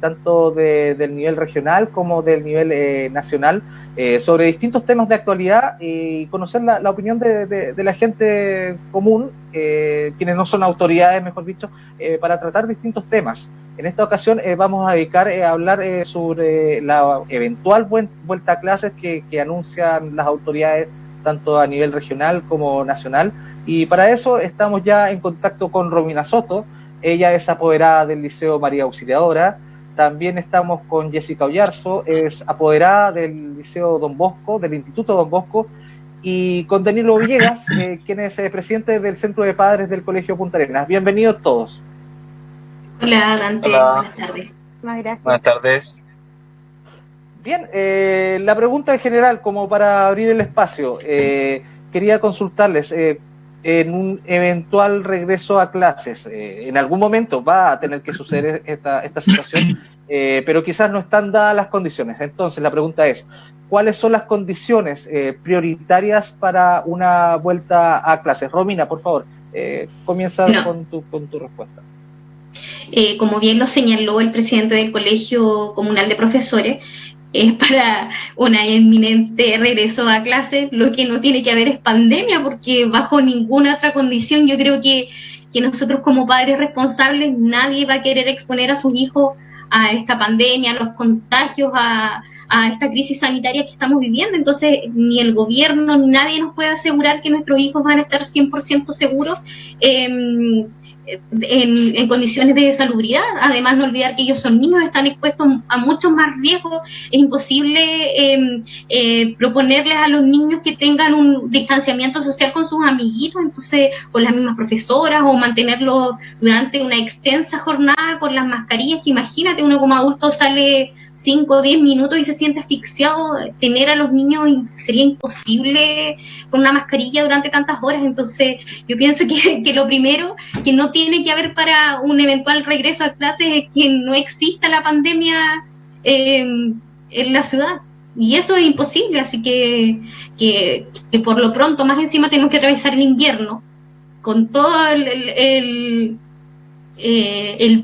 tanto del nivel regional como del nivel nacional, sobre distintos temas de actualidad y conocer la opinión de la gente común, quienes no son autoridades, mejor dicho, para tratar distintos temas. En esta ocasión vamos a dedicar a hablar sobre la eventual vuelta a clases que anuncian las autoridades tanto a nivel regional como nacional, y para eso estamos ya en contacto con Romina Soto. Ella es apoderada del Liceo María Auxiliadora. También estamos con Jessica Ollarzo, es apoderada del Liceo Don Bosco, del Instituto Don Bosco, y con Danilo Villegas, quien es presidente del Centro de Padres del Colegio Punta Arenas. Bienvenidos todos. Hola, Dante. Hola. Buenas tardes. Buenas tardes. Bien, la pregunta en general, como para abrir el espacio, quería consultarles, en un eventual regreso a clases, en algún momento va a tener que suceder esta situación, pero quizás no están dadas las condiciones. Entonces la pregunta es, ¿cuáles son las condiciones prioritarias para una vuelta a clases? Romina, por favor, comienza con tu respuesta. Como bien lo señaló el presidente del Colegio Comunal de Profesores, es para un inminente regreso a clases. Lo que no tiene que haber es pandemia, porque bajo ninguna otra condición yo creo que nosotros como padres responsables, nadie va a querer exponer a sus hijos a esta pandemia, a los contagios, a esta crisis sanitaria que estamos viviendo. Entonces, ni el gobierno, ni nadie nos puede asegurar que nuestros hijos van a estar 100% seguros en condiciones de salubridad. Además, no olvidar que ellos son niños, están expuestos a muchos más riesgos. Es imposible proponerles a los niños que tengan un distanciamiento social con sus amiguitos, entonces con las mismas profesoras, o mantenerlos durante una extensa jornada con las mascarillas, que imagínate, uno como adulto sale 5 o 10 minutos y se siente asfixiado. Tener a los niños sería imposible con una mascarilla durante tantas horas. Entonces yo pienso que lo primero que no tiene que haber para un eventual regreso a clases es que no exista la pandemia en la ciudad, y eso es imposible. Así que por lo pronto, más encima tenemos que atravesar el invierno con todo el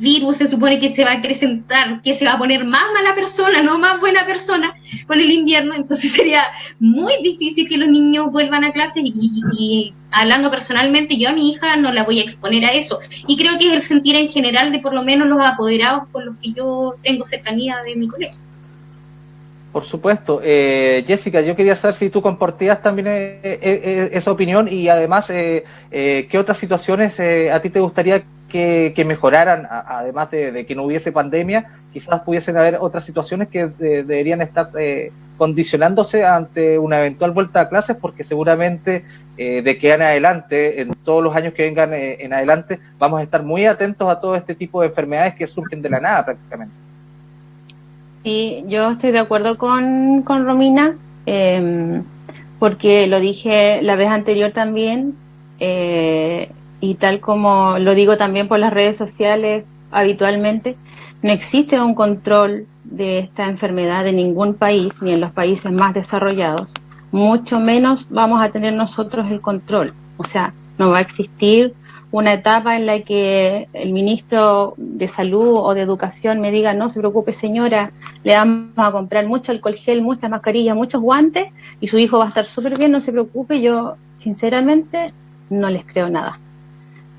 virus. Se supone que se va a acrecentar, que se va a poner más mala persona, no más buena persona con el invierno. Entonces sería muy difícil que los niños vuelvan a clases, y hablando personalmente, yo a mi hija no la voy a exponer a eso, y creo que es el sentir en general de por lo menos los apoderados con los que yo tengo cercanía de mi colegio. Por supuesto. Jessica, yo quería saber si tú compartías también esa opinión, y además qué otras situaciones a ti te gustaría que mejoraran, además de que no hubiese pandemia. Quizás pudiesen haber otras situaciones que deberían estar condicionándose ante una eventual vuelta a clases, porque seguramente de que en adelante, en todos los años que vengan en adelante, vamos a estar muy atentos a todo este tipo de enfermedades que surgen de la nada prácticamente. Sí, yo estoy de acuerdo con Romina, porque lo dije la vez anterior también, y tal como lo digo también por las redes sociales habitualmente, no existe un control de esta enfermedad en ningún país, ni en los países más desarrollados. Mucho menos vamos a tener nosotros el control. O sea, no va a existir una etapa en la que el ministro de Salud o de Educación me diga: no se preocupe, señora, le vamos a comprar mucho alcohol gel, muchas mascarillas, muchos guantes, y su hijo va a estar súper bien, no se preocupe. Yo, sinceramente, no les creo nada,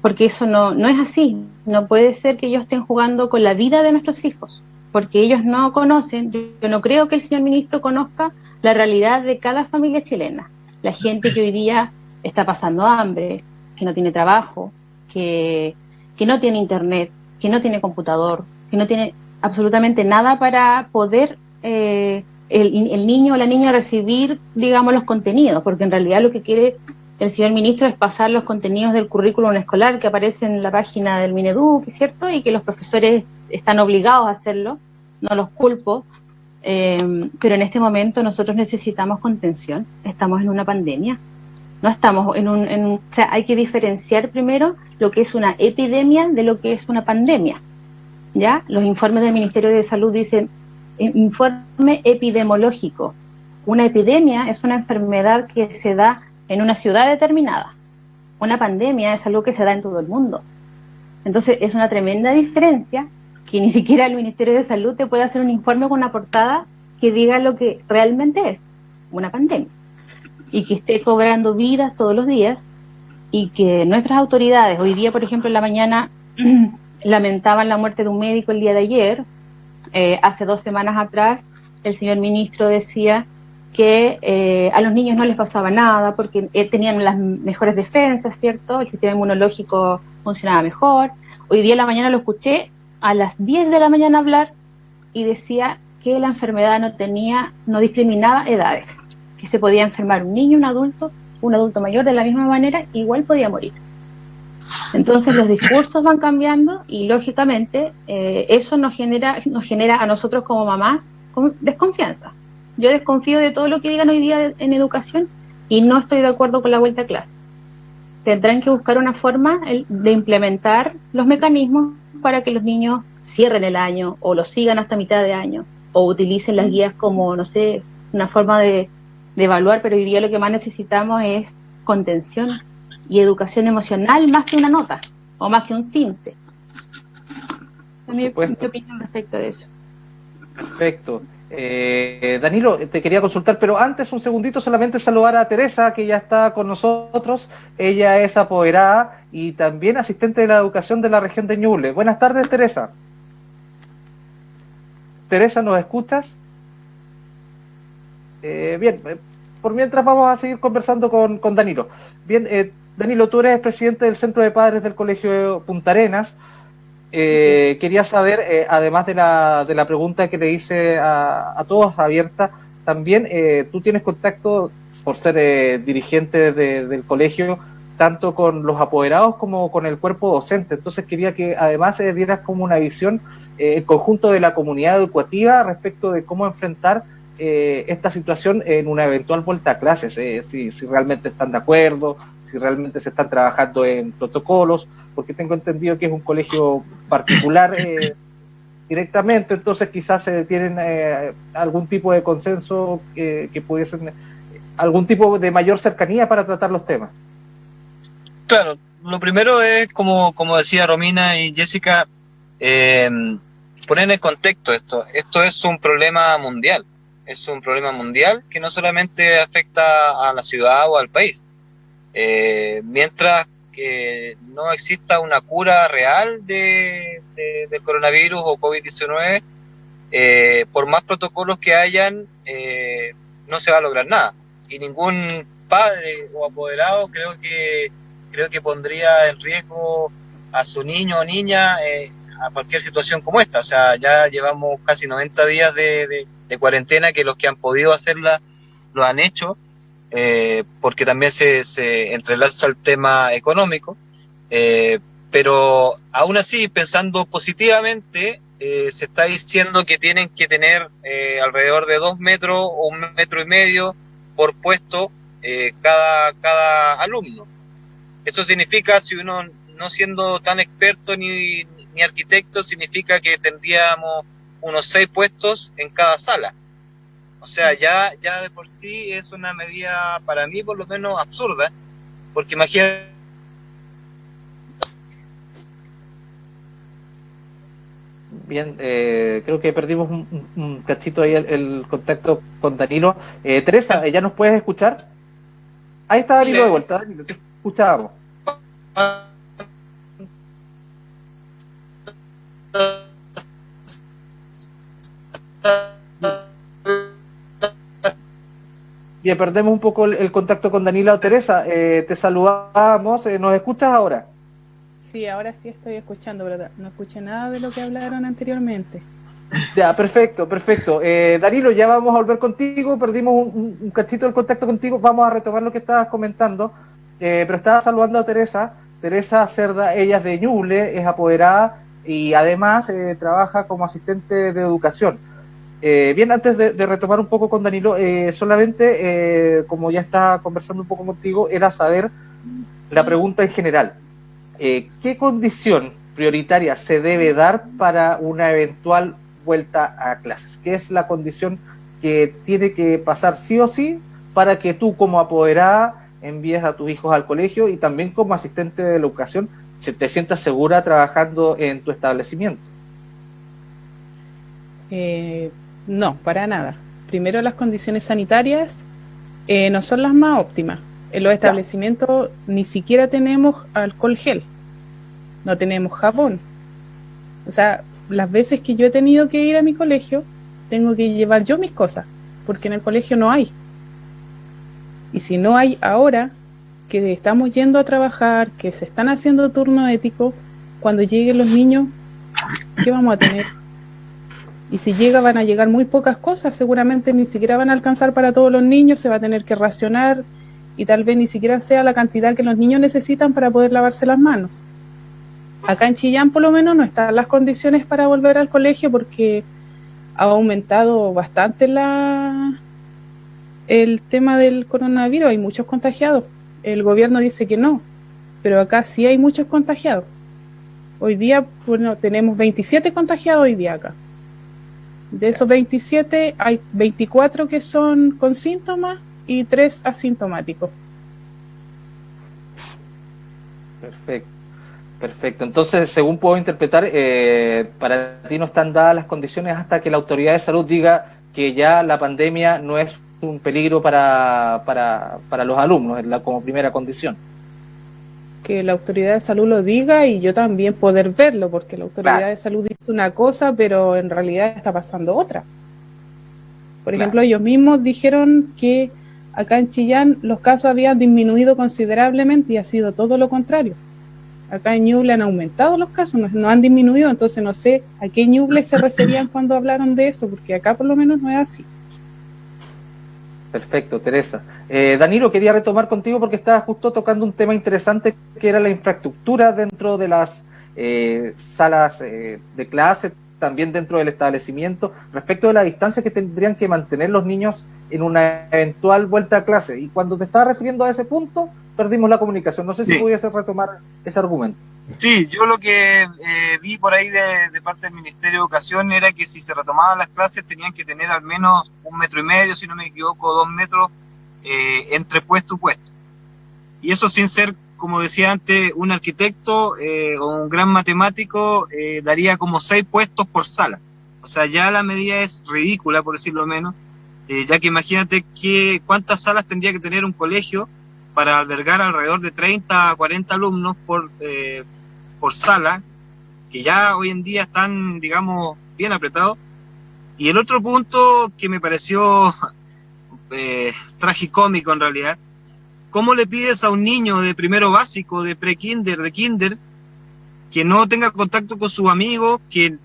porque eso no es así. No puede ser que ellos estén jugando con la vida de nuestros hijos, porque ellos no conocen. Yo no creo que el señor ministro conozca la realidad de cada familia chilena, la gente que hoy día está pasando hambre, que no tiene trabajo, que no tiene internet, que no tiene computador, que no tiene absolutamente nada para poder el niño o la niña recibir, digamos, los contenidos, porque en realidad lo que quiere el señor ministro es pasar los contenidos del currículum escolar que aparecen en la página del Mineduc, ¿cierto? Y que los profesores están obligados a hacerlo, no los culpo, pero en este momento nosotros necesitamos contención. Estamos en una pandemia. No estamos o sea, hay que diferenciar primero lo que es una epidemia de lo que es una pandemia, ¿ya? Los informes del Ministerio de Salud dicen informe epidemiológico. Una epidemia es una enfermedad que se da en una ciudad determinada. Una pandemia es algo que se da en todo el mundo. Entonces es una tremenda diferencia que ni siquiera el Ministerio de Salud te puede hacer un informe con una portada que diga lo que realmente es una pandemia, y que esté cobrando vidas todos los días, y que nuestras autoridades, hoy día, por ejemplo, en la mañana, lamentaban la muerte de un médico el día de ayer. Hace 2 semanas atrás, el señor ministro decía que a los niños no les pasaba nada porque tenían las mejores defensas, ¿cierto? El sistema inmunológico funcionaba mejor. Hoy día en la mañana lo escuché a las 10 de la mañana hablar y decía que la enfermedad no discriminaba edades, que se podía enfermar un niño, un adulto mayor de la misma manera, igual podía morir. Entonces los discursos van cambiando y lógicamente eso nos genera a nosotros como mamás desconfianza. Yo desconfío de todo lo que digan hoy día en educación y no estoy de acuerdo con la vuelta a clase. Tendrán que buscar una forma de implementar los mecanismos para que los niños cierren el año o lo sigan hasta mitad de año o utilicen las guías como, no sé, una forma de evaluar, pero hoy día lo que más necesitamos es contención y educación emocional más que una nota o más que un CINCE. Mi opinión respecto de eso. Perfecto. Danilo, te quería consultar, pero antes un segundito solamente saludar a Teresa, que ya está con nosotros. Ella es apoderada y también asistente de la educación de la región de Ñuble. Buenas tardes, Teresa. Teresa, ¿nos escuchas? Bien, por mientras vamos a seguir conversando con Danilo. Bien, Danilo, tú eres presidente del Centro de Padres del Colegio Punta Arenas. Quería saber, además de la pregunta que le hice a todos abierta, también tú tienes contacto, por ser dirigente del colegio, tanto con los apoderados como con el cuerpo docente. Entonces quería que además dieras como una visión en conjunto de la comunidad educativa respecto de cómo enfrentar esta situación en una eventual vuelta a clases, si realmente están de acuerdo, si realmente se están trabajando en protocolos, porque tengo entendido que es un colegio particular directamente, entonces quizás tienen algún tipo de consenso que pudiesen, algún tipo de mayor cercanía para tratar los temas. Claro, lo primero es, como decía Romina y Jessica, poner en contexto esto. Esto es un problema mundial. Es un problema mundial que no solamente afecta a la ciudad o al país. Mientras que no exista una cura real del coronavirus o COVID-19, por más protocolos que hayan, no se va a lograr nada. Y ningún padre o apoderado creo que pondría en riesgo a su niño o niña a cualquier situación como esta. O sea, ya llevamos casi 90 días de cuarentena, que los que han podido hacerla lo han hecho, porque también se entrelaza el tema económico, pero aún así, pensando positivamente, se está diciendo que tienen que tener alrededor de 2 metros o 1,5 metros por puesto cada alumno. Eso significa, si uno no siendo tan experto ni arquitecto, significa que tendríamos unos 6 puestos en cada sala. O sea, ya de por sí es una medida, para mí por lo menos, absurda, porque imagínate. Bien, creo que perdimos un cachito ahí el contacto con Danilo. Teresa, ¿ya nos puedes escuchar? Ahí está Danilo de vuelta. Danilo, te escuchábamos. Bien, perdemos un poco el contacto con Danilo. Teresa, te saludamos. ¿Nos escuchas ahora? Sí, ahora sí estoy escuchando, pero no escuché nada de lo que hablaron anteriormente. Ya, perfecto. Danilo, ya vamos a volver contigo. Perdimos un cachito del contacto contigo. Vamos a retomar lo que estabas comentando. Pero estaba saludando a Teresa. Teresa Cerda, ella es de Ñuble, es apoderada y además trabaja como asistente de educación. Bien, antes de retomar un poco con Danilo, solamente, como ya estaba conversando un poco contigo, era saber la pregunta en general. ¿Qué condición prioritaria se debe dar para una eventual vuelta a clases? ¿Qué es la condición que tiene que pasar sí o sí para que tú, como apoderada, envíes a tus hijos al colegio y también como asistente de la educación te sientas segura trabajando en tu establecimiento? No, para nada. Primero, las condiciones sanitarias no son las más óptimas. En los establecimientos ni siquiera tenemos alcohol gel, no tenemos jabón. O sea, las veces que yo he tenido que ir a mi colegio, tengo que llevar yo mis cosas, porque en el colegio no hay. Y si no hay ahora, que estamos yendo a trabajar, que se están haciendo turnos éticos, cuando lleguen los niños, ¿qué vamos a tener? Y si van a llegar muy pocas cosas, seguramente ni siquiera van a alcanzar para todos los niños, se va a tener que racionar, y tal vez ni siquiera sea la cantidad que los niños necesitan para poder lavarse las manos. Acá en Chillán, por lo menos, no están las condiciones para volver al colegio porque ha aumentado bastante el tema del coronavirus. Hay muchos contagiados. El gobierno dice que no, pero acá sí hay muchos contagiados. Hoy día, bueno, tenemos 27 contagiados hoy día acá. De esos 27, hay 24 que son con síntomas y 3 asintomáticos. Perfecto. Entonces, según puedo interpretar, para ti no están dadas las condiciones hasta que la autoridad de salud diga que ya la pandemia no es un peligro para los alumnos, como primera condición. Que la autoridad de salud lo diga y yo también poder verlo, porque la autoridad de salud dice una cosa, pero en realidad está pasando otra. Por ejemplo, ellos mismos dijeron que acá en Chillán los casos habían disminuido considerablemente y ha sido todo lo contrario. Acá en Ñuble han aumentado los casos, no han disminuido, entonces no sé a qué Ñuble se referían cuando hablaron de eso, porque acá por lo menos no es así. Perfecto, Teresa. Danilo, quería retomar contigo porque estabas justo tocando un tema interesante que era la infraestructura dentro de las salas de clase, también dentro del establecimiento, respecto de la distancia que tendrían que mantener los niños en una eventual vuelta a clase. Y cuando te estaba refiriendo a ese punto, perdimos la comunicación. No sé si pudiese retomar ese argumento. Sí, yo lo que vi por ahí de parte del Ministerio de Educación era que si se retomaban las clases tenían que tener al menos 1,5 metros, si no me equivoco, 2 metros entre puesto y puesto. Y eso sin ser, como decía antes, un arquitecto o un gran matemático, daría como 6 puestos por sala. O sea, ya la medida es ridícula, por decirlo menos, ya que imagínate cuántas salas tendría que tener un colegio para albergar alrededor de 30 a 40 alumnos por sala, que ya hoy en día están, digamos, bien apretados. Y el otro punto que me pareció tragicómico en realidad, ¿cómo le pides a un niño de primero básico, de pre-kinder, de kinder, que no tenga contacto con sus amigos, que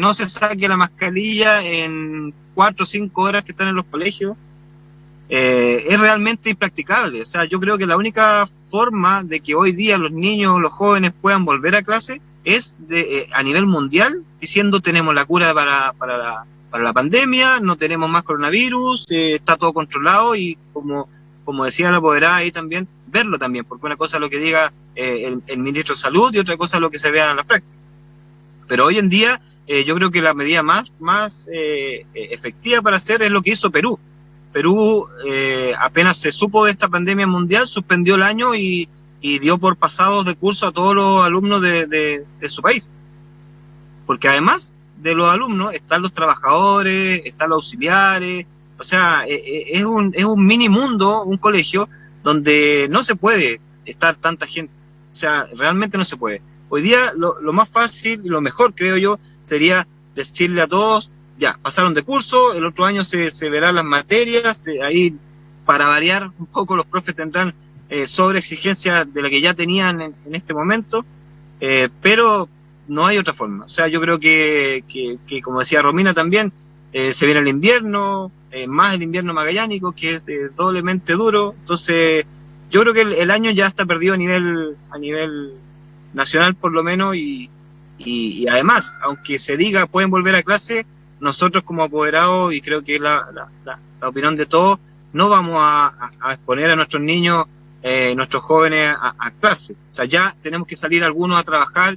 no se saque la mascarilla en 4 o 5 horas que están en los colegios? Es realmente impracticable. O sea, yo creo que la única forma de que hoy día los niños, los jóvenes puedan volver a clase es a nivel mundial, diciendo tenemos la cura para la pandemia, no tenemos más coronavirus, está todo controlado, y como decía la apoderada ahí también, verlo también, porque una cosa es lo que diga el ministro de Salud y otra cosa es lo que se vea en la práctica. Pero hoy en día yo creo que la medida más efectiva para hacer es lo que hizo Perú. Perú, apenas se supo de esta pandemia mundial, suspendió el año y dio por pasados de curso a todos los alumnos de su país. Porque además de los alumnos están los trabajadores, están los auxiliares. O sea, es un mini mundo, un colegio donde no se puede estar tanta gente. O sea, realmente no se puede. Hoy día lo más fácil y lo mejor, creo yo, sería decirle a todos: ya, pasaron de curso, el otro año se verán las materias, ahí para variar un poco los profes tendrán sobre exigencia de la que ya tenían en este momento, pero no hay otra forma. O sea, yo creo que como decía Romina también, se viene el invierno, más el invierno magallánico, que es doblemente duro. Entonces yo creo que el año ya está perdido a nivel nacional por lo menos, y además, aunque se diga pueden volver a clase, nosotros como apoderados, y creo que es la opinión de todos, no vamos a exponer a nuestros niños, nuestros jóvenes a clase. O sea, ya tenemos que salir algunos a trabajar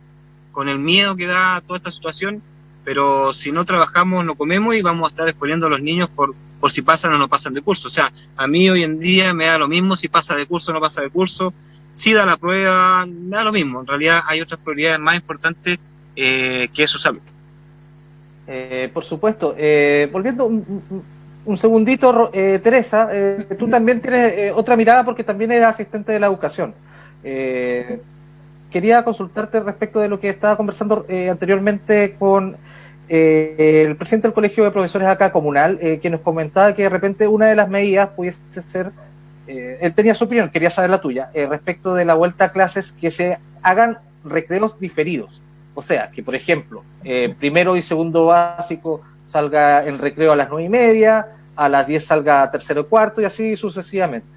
con el miedo que da toda esta situación, pero si no trabajamos no comemos y vamos a estar exponiendo a los niños por si pasan o no pasan de curso. O sea, a mí hoy en día me da lo mismo si pasa de curso o no pasa de curso, si da la prueba, me da lo mismo. En realidad hay otras prioridades más importantes que su salud. Por supuesto. Volviendo un segundito, Teresa, tú también tienes otra mirada porque también eres asistente de la educación. Sí. Quería consultarte respecto de lo que estaba conversando anteriormente con el presidente del Colegio de Profesores acá comunal, que nos comentaba que de repente una de las medidas pudiese ser, él tenía su opinión, quería saber la tuya, respecto de la vuelta a clases, que se hagan recreos diferidos. O sea, que por ejemplo, primero y segundo básico salga en recreo a las 9:30, a las 10 salga tercero y cuarto, y así sucesivamente.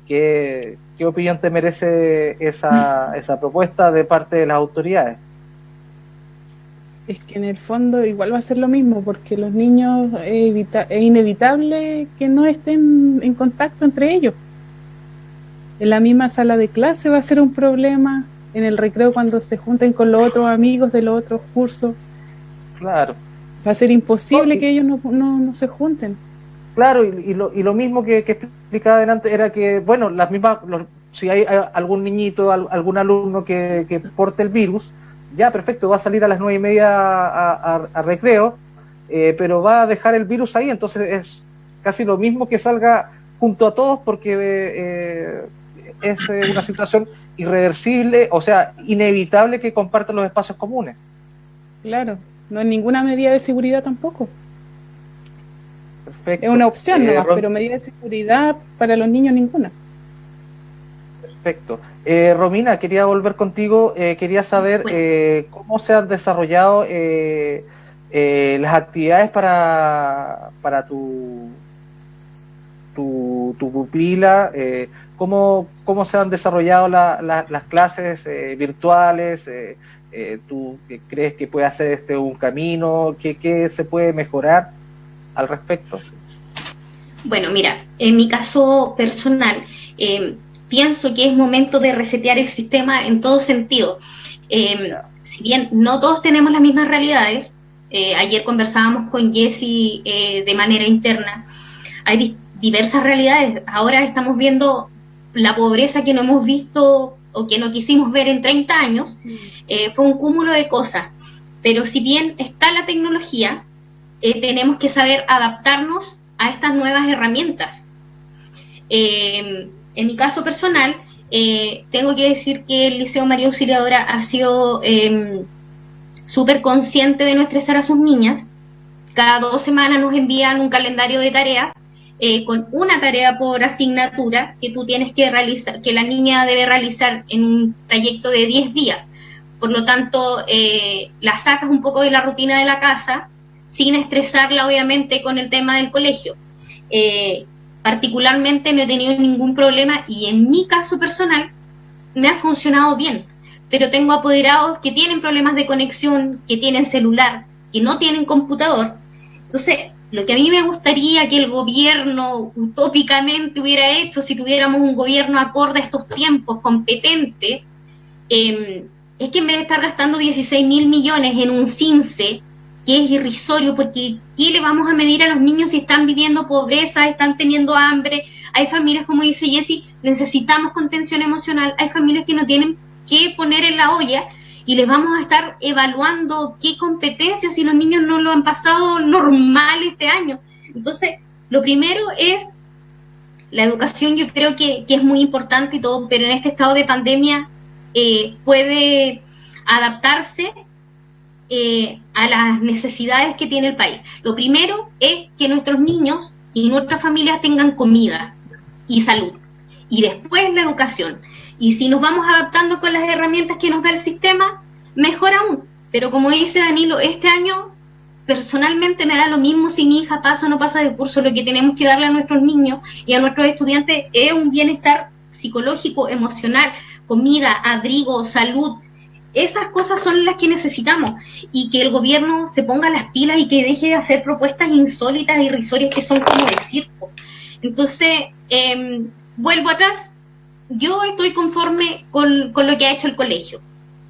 ¿Qué opinión te merece esa propuesta de parte de las autoridades? Es que en el fondo igual va a ser lo mismo, porque los niños es inevitable que no estén en contacto entre ellos. En la misma sala de clase va a ser un problema, en el recreo cuando se junten con los otros amigos de los otros cursos. Claro. Va a ser imposible que ellos no se junten. Claro, y lo mismo que explicaba adelante era que, bueno, si hay algún niñito, algún alumno que porte el virus, ya perfecto, va a salir a las 9:30 a recreo, pero va a dejar el virus ahí, entonces es casi lo mismo que salga junto a todos porque es una situación irreversible, o sea, inevitable que compartan los espacios comunes. Claro, no hay ninguna medida de seguridad tampoco. Perfecto. Es una opción nomás, pero medida de seguridad para los niños ninguna. Perfecto. Romina, quería volver contigo, quería saber cómo se han desarrollado las actividades para tu pupila, cómo se han desarrollado las clases virtuales, ¿tú crees que puede hacer un camino? ¿Qué se puede mejorar al respecto? Bueno, mira, en mi caso personal, pienso que es momento de resetear el sistema en todo sentido. Si bien no todos tenemos las mismas realidades, ayer conversábamos con Jessie de manera interna, hay diversas realidades. Ahora estamos viendo la pobreza que no hemos visto o que no quisimos ver en 30 años, fue un cúmulo de cosas. Pero si bien está la tecnología, tenemos que saber adaptarnos a estas nuevas herramientas. En mi caso personal, tengo que decir que el Liceo María Auxiliadora ha sido súper consciente de no estresar a sus niñas. Cada 2 semanas nos envían un calendario de tareas con una tarea por asignatura que tú tienes que realizar, que la niña debe realizar en un trayecto de 10 días. Por lo tanto, la sacas un poco de la rutina de la casa, sin estresarla obviamente con el tema del colegio. Particularmente no he tenido ningún problema y en mi caso personal me ha funcionado bien, pero tengo apoderados que tienen problemas de conexión, que tienen celular, que no tienen computador. Entonces, lo que a mí me gustaría que el gobierno utópicamente hubiera hecho, si tuviéramos un gobierno acorde a estos tiempos, competente, es que en vez de estar gastando 16.000 millones en un CINSE, que es irrisorio, porque ¿qué le vamos a medir a los niños si están viviendo pobreza, están teniendo hambre? Hay familias, como dice Jessie, necesitamos contención emocional, hay familias que no tienen qué poner en la olla y les vamos a estar evaluando qué competencias si los niños no lo han pasado normal este año. Entonces, lo primero es la educación. Yo creo que es muy importante y todo, pero en este estado de pandemia puede adaptarse a las necesidades que tiene el país. Lo primero es que nuestros niños y nuestras familias tengan comida y salud, y después la educación. Y si nos vamos adaptando con las herramientas que nos da el sistema, mejor aún. Pero como dice Danilo, este año personalmente me da lo mismo si mi hija pasa o no pasa de curso. Lo que tenemos que darle a nuestros niños y a nuestros estudiantes es un bienestar psicológico, emocional, comida, abrigo, salud. Esas cosas son las que necesitamos, y que el gobierno se ponga las pilas y que deje de hacer propuestas insólitas e irrisorias que son como de circo. Entonces, vuelvo atrás, yo estoy conforme con lo que ha hecho el colegio,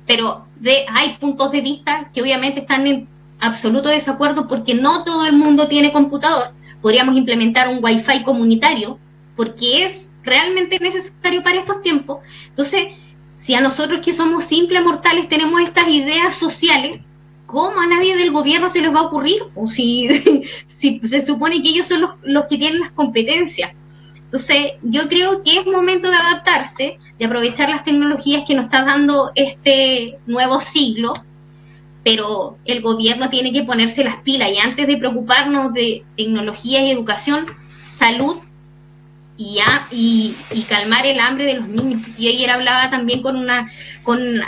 pero hay puntos de vista que obviamente están en absoluto desacuerdo, porque no todo el mundo tiene computador. Podríamos implementar un wifi comunitario, porque es realmente necesario para estos tiempos. Entonces, si a nosotros que somos simples mortales tenemos estas ideas sociales, ¿cómo a nadie del gobierno se les va a ocurrir? O si se supone que ellos son los que tienen las competencias. Entonces, yo creo que es momento de adaptarse, de aprovechar las tecnologías que nos está dando este nuevo siglo, pero el gobierno tiene que ponerse las pilas, y antes de preocuparnos de tecnología y educación, salud y calmar el hambre de los niños. Yo ayer hablaba también con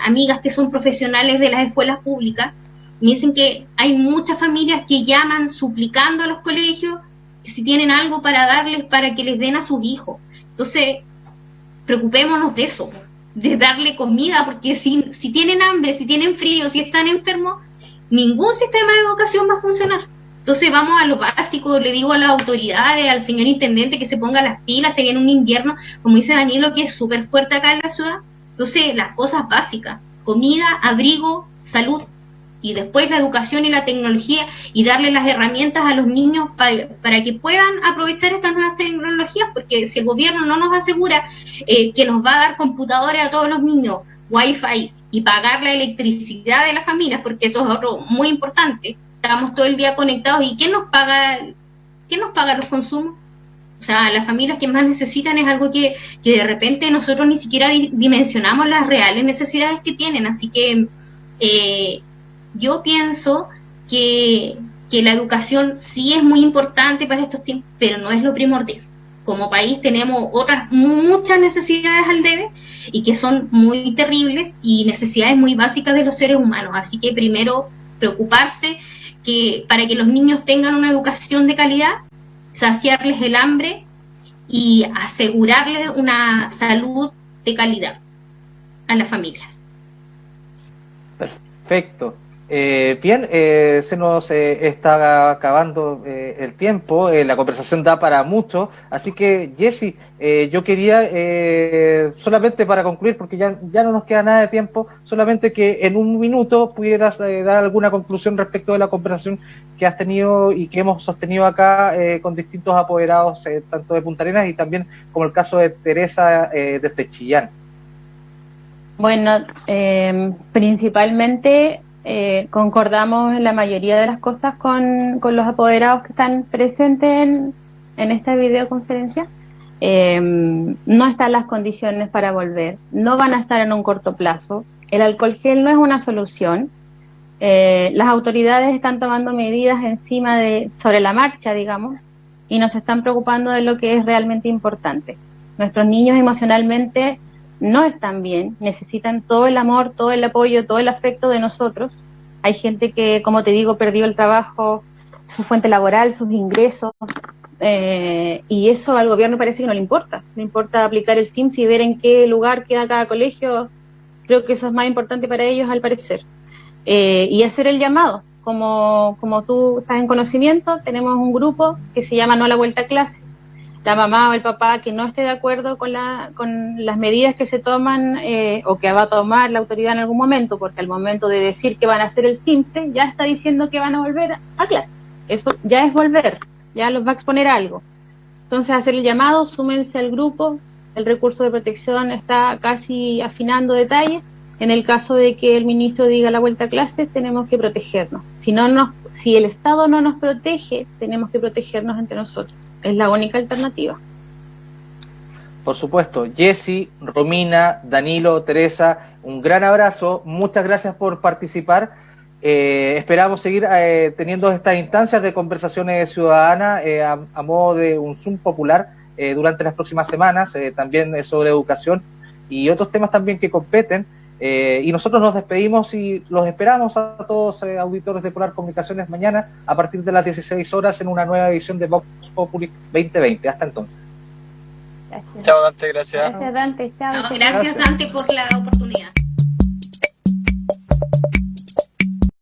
amigas que son profesionales de las escuelas públicas, me dicen que hay muchas familias que llaman suplicando a los colegios si tienen algo para darles, para que les den a sus hijos. Entonces, preocupémonos de eso, de darle comida, porque si tienen hambre, si tienen frío, si están enfermos, ningún sistema de educación va a funcionar. Entonces vamos a lo básico, le digo a las autoridades, al señor intendente que se ponga las pilas, se viene un invierno, como dice Danilo, que es súper fuerte acá en la ciudad. Entonces, las cosas básicas, comida, abrigo, salud, y después la educación y la tecnología, y darle las herramientas a los niños para que puedan aprovechar estas nuevas tecnologías, porque si el gobierno no nos asegura que nos va a dar computadores a todos los niños, wifi, y pagar la electricidad de las familias, porque eso es otro muy importante, estamos todo el día conectados, ¿y quién nos paga los consumos? O sea, las familias que más necesitan es algo que de repente nosotros ni siquiera dimensionamos las reales necesidades que tienen, así que yo pienso que la educación sí es muy importante para estos tiempos, pero no es lo primordial. Como país tenemos otras muchas necesidades al debe y que son muy terribles y necesidades muy básicas de los seres humanos. Así que primero preocuparse para que los niños tengan una educación de calidad, saciarles el hambre y asegurarles una salud de calidad a las familias. Perfecto. Bien, se nos está acabando el tiempo, la conversación da para mucho, así que Jessy, yo quería solamente para concluir, porque ya no nos queda nada de tiempo, solamente que en un minuto pudieras dar alguna conclusión respecto de la conversación que has tenido y que hemos sostenido acá con distintos apoderados, tanto de Punta Arenas y también como el caso de Teresa desde Chillán. Bueno, principalmente concordamos en la mayoría de las cosas con los apoderados que están presentes en esta videoconferencia. No están las condiciones para volver, no van a estar en un corto plazo. El alcohol gel no es una solución. Las autoridades están tomando medidas sobre la marcha, digamos, y nos están preocupando de lo que es realmente importante. Nuestros niños emocionalmente no están bien, necesitan todo el amor, todo el apoyo, todo el afecto de nosotros. Hay gente que, como te digo, perdió el trabajo, su fuente laboral, sus ingresos, y eso al gobierno parece que no le importa. Le importa aplicar el SIMS y ver en qué lugar queda cada colegio. Creo que eso es más importante para ellos, al parecer. Y hacer el llamado. Como tú estás en conocimiento, tenemos un grupo que se llama No a la Vuelta a Clases. La mamá o el papá que no esté de acuerdo con las medidas que se toman o que va a tomar la autoridad en algún momento, porque al momento de decir que van a hacer el CIMSE, ya está diciendo que van a volver a clase. Eso ya es volver, ya los va a exponer a algo. Entonces, hacer el llamado, súmense al grupo, el recurso de protección está casi afinando detalles. En el caso de que el ministro diga la vuelta a clases, tenemos que protegernos. Si el Estado no nos protege, tenemos que protegernos entre nosotros. Es la única alternativa. Por supuesto. Jessy, Romina, Danilo, Teresa, un gran abrazo. Muchas gracias por participar. Esperamos seguir teniendo estas instancias de conversaciones ciudadanas a modo de un Zoom popular durante las próximas semanas, también sobre educación y otros temas también que competen. Y nosotros nos despedimos y los esperamos a todos auditores de Polar Comunicaciones mañana a partir de las 16 horas en una nueva edición de Vox Populi 2020. Hasta entonces. Gracias. Chao, Dante, gracias. Gracias, Dante. Chao. Gracias, Dante, por la oportunidad.